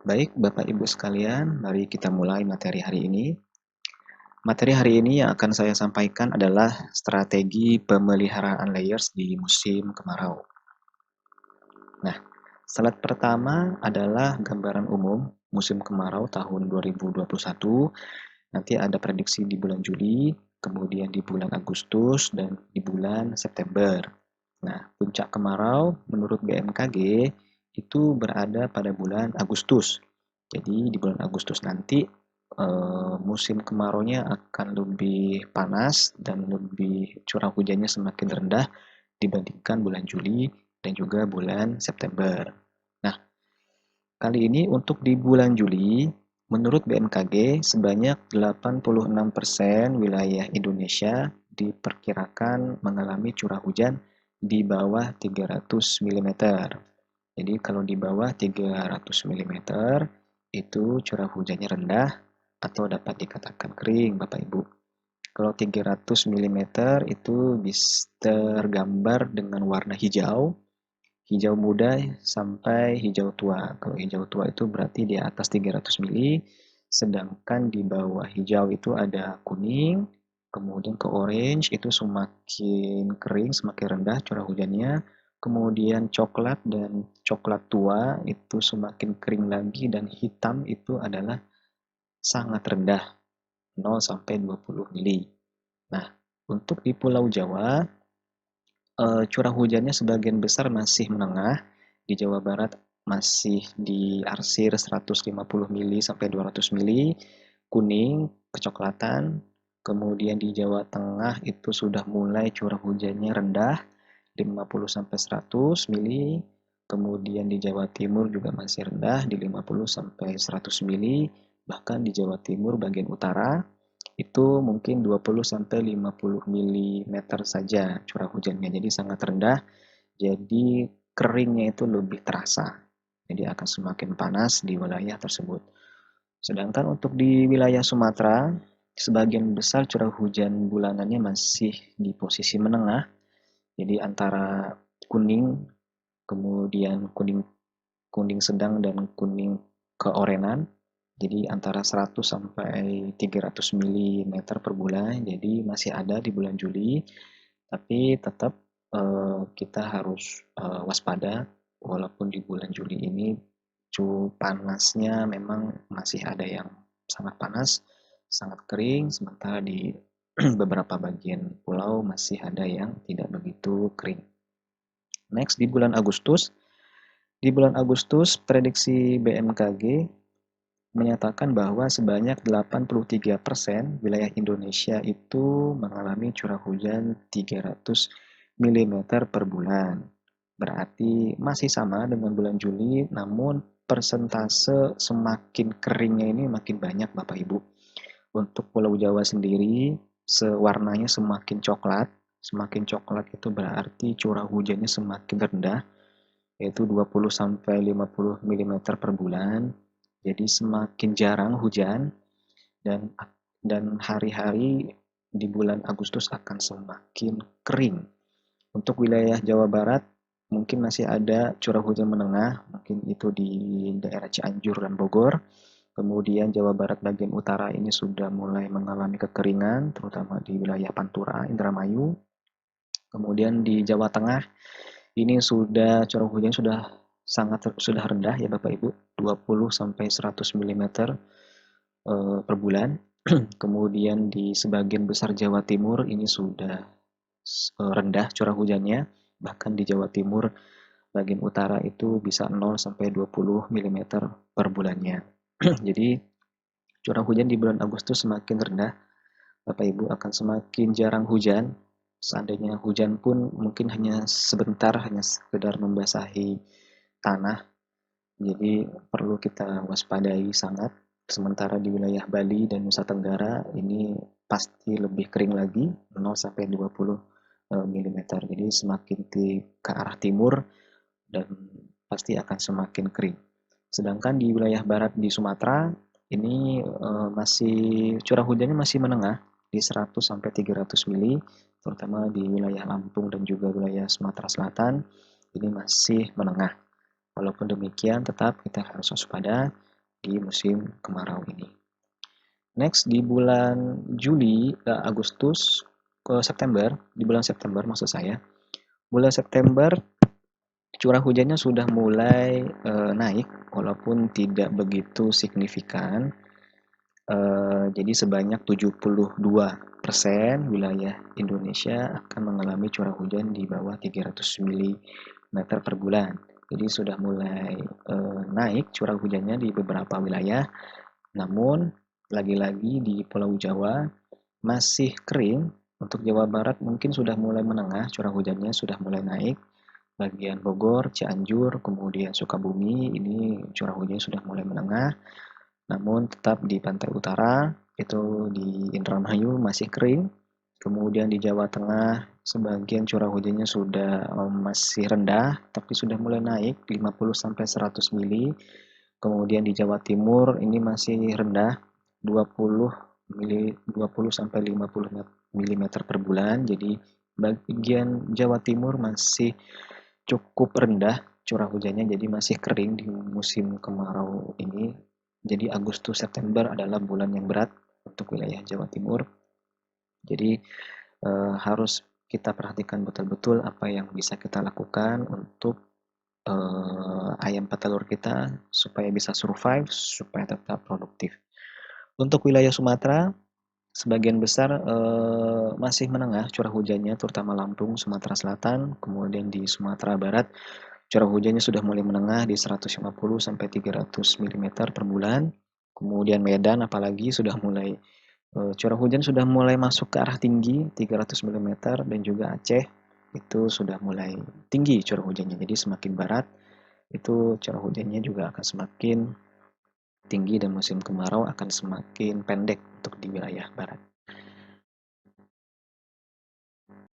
Baik, Bapak Ibu sekalian, mari kita mulai materi hari ini. Materi hari ini yang akan saya sampaikan adalah strategi pemeliharaan layers di musim kemarau. Nah, slide pertama adalah gambaran umum musim kemarau tahun 2021. Nanti ada prediksi di bulan Juli, kemudian di bulan Agustus, dan di bulan September. Nah, puncak kemarau menurut BMKG itu berada pada bulan Agustus. Jadi di bulan Agustus nanti musim kemaraunya akan lebih panas dan lebih curah hujannya semakin rendah dibandingkan bulan Juli dan juga bulan September. Nah, kali ini untuk di bulan Juli, menurut BMKG sebanyak 86% wilayah Indonesia diperkirakan mengalami curah hujan di bawah 300 mm. Jadi kalau di bawah 300 mm itu curah hujannya rendah atau dapat dikatakan kering, Bapak Ibu. Kalau 300 mm itu bisa tergambar dengan warna hijau, hijau muda sampai hijau tua. Kalau hijau tua itu berarti di atas 300 mili, sedangkan di bawah hijau itu ada kuning, kemudian ke orange itu semakin kering, semakin rendah curah hujannya. Kemudian coklat dan coklat tua itu semakin kering lagi dan hitam itu adalah sangat rendah 0 sampai 20 mili. Nah, untuk di Pulau Jawa curah hujannya sebagian besar masih menengah. Di Jawa Barat masih diarsir 150 mili sampai 200 mili, kuning, kecoklatan. Kemudian di Jawa Tengah itu sudah mulai curah hujannya rendah, 50 sampai 100 mili. Kemudian di Jawa Timur juga masih rendah di 50 sampai 100 mili. Bahkan di Jawa Timur bagian utara itu mungkin 20 sampai 50 mm saja curah hujannya. Jadi sangat rendah. Jadi keringnya itu lebih terasa. Jadi akan semakin panas di wilayah tersebut. Sedangkan untuk di wilayah Sumatera, sebagian besar curah hujan bulanannya masih di posisi menengah. Jadi antara kuning, kemudian kuning kuning sedang dan kuning keorenan. Jadi antara 100 sampai 300 mm per bulan. Jadi masih ada di bulan Juli, tapi tetap kita harus waspada walaupun di bulan Juli ini panasnya memang masih ada yang sangat panas, sangat kering, sementara di beberapa bagian pulau masih ada yang tidak begitu kering. Next, di bulan Agustus, prediksi BMKG menyatakan bahwa sebanyak 83% wilayah Indonesia itu mengalami curah hujan 300 mm per bulan. Berarti masih sama dengan bulan Juli, namun persentase semakin keringnya ini makin banyak, Bapak Ibu. Untuk Pulau Jawa sendiri, warnanya semakin coklat itu berarti curah hujannya semakin rendah, yaitu 20 sampai 50 mm per bulan. Jadi semakin jarang hujan dan hari-hari di bulan Agustus akan semakin kering. Untuk wilayah Jawa Barat mungkin masih ada curah hujan menengah, mungkin itu di daerah Cianjur dan Bogor. Kemudian Jawa Barat bagian utara ini sudah mulai mengalami kekeringan, terutama di wilayah Pantura, Indramayu. Kemudian di Jawa Tengah ini sudah curah hujan sudah rendah ya Bapak Ibu, 20 sampai 100 mm per bulan. Kemudian di sebagian besar Jawa Timur ini sudah rendah curah hujannya, bahkan di Jawa Timur bagian utara itu bisa 0 sampai 20 mm per bulannya. Jadi curah hujan di bulan Agustus semakin rendah, Bapak Ibu akan semakin jarang hujan. Seandainya hujan pun mungkin hanya sebentar, hanya sekedar membasahi tanah. Jadi perlu kita waspadai sangat. Sementara di wilayah Bali dan Nusa Tenggara ini pasti lebih kering lagi, 0 sampai 20 mm. Jadi semakin ke arah timur dan pasti akan semakin kering. Sedangkan di wilayah barat di Sumatera ini masih curah hujannya masih menengah di 100 sampai 300 mili, terutama di wilayah Lampung dan juga wilayah Sumatera Selatan ini masih menengah. Walaupun demikian tetap kita harus waspada di musim kemarau ini. Next di bulan Agustus ke September, di bulan September maksud saya. Bulan September curah hujannya sudah mulai naik walaupun tidak begitu signifikan. Jadi sebanyak 72% wilayah Indonesia akan mengalami curah hujan di bawah 300 mm per bulan. Jadi sudah mulai naik curah hujannya di beberapa wilayah. Namun lagi-lagi di Pulau Jawa masih kering. Untuk Jawa Barat mungkin sudah mulai menengah, curah hujannya sudah mulai naik. Bagian Bogor, Cianjur, kemudian Sukabumi, ini curah hujannya sudah mulai menengah. Namun tetap di pantai utara, itu di Indramayu masih kering. Kemudian di Jawa Tengah, sebagian curah hujannya sudah masih rendah, tapi sudah mulai naik 50-100 mili. Kemudian di Jawa Timur ini masih rendah 20 sampai 50 mm per bulan. Jadi bagian Jawa Timur masih cukup rendah curah hujannya, jadi masih kering di musim kemarau ini. Jadi Agustus September adalah bulan yang berat untuk wilayah Jawa Timur. Jadi harus kita perhatikan betul-betul apa yang bisa kita lakukan untuk ayam petelur kita supaya bisa survive, supaya tetap produktif. Untuk wilayah Sumatera, sebagian besar masih menengah curah hujannya, terutama Lampung, Sumatera Selatan, kemudian di Sumatera Barat curah hujannya sudah mulai menengah di 150 sampai 300 mm per bulan. Kemudian Medan apalagi sudah mulai curah hujan sudah mulai masuk ke arah tinggi 300 mm, dan juga Aceh itu sudah mulai tinggi curah hujannya. Jadi semakin barat itu curah hujannya juga akan semakin tinggi dan musim kemarau akan semakin pendek untuk di wilayah barat.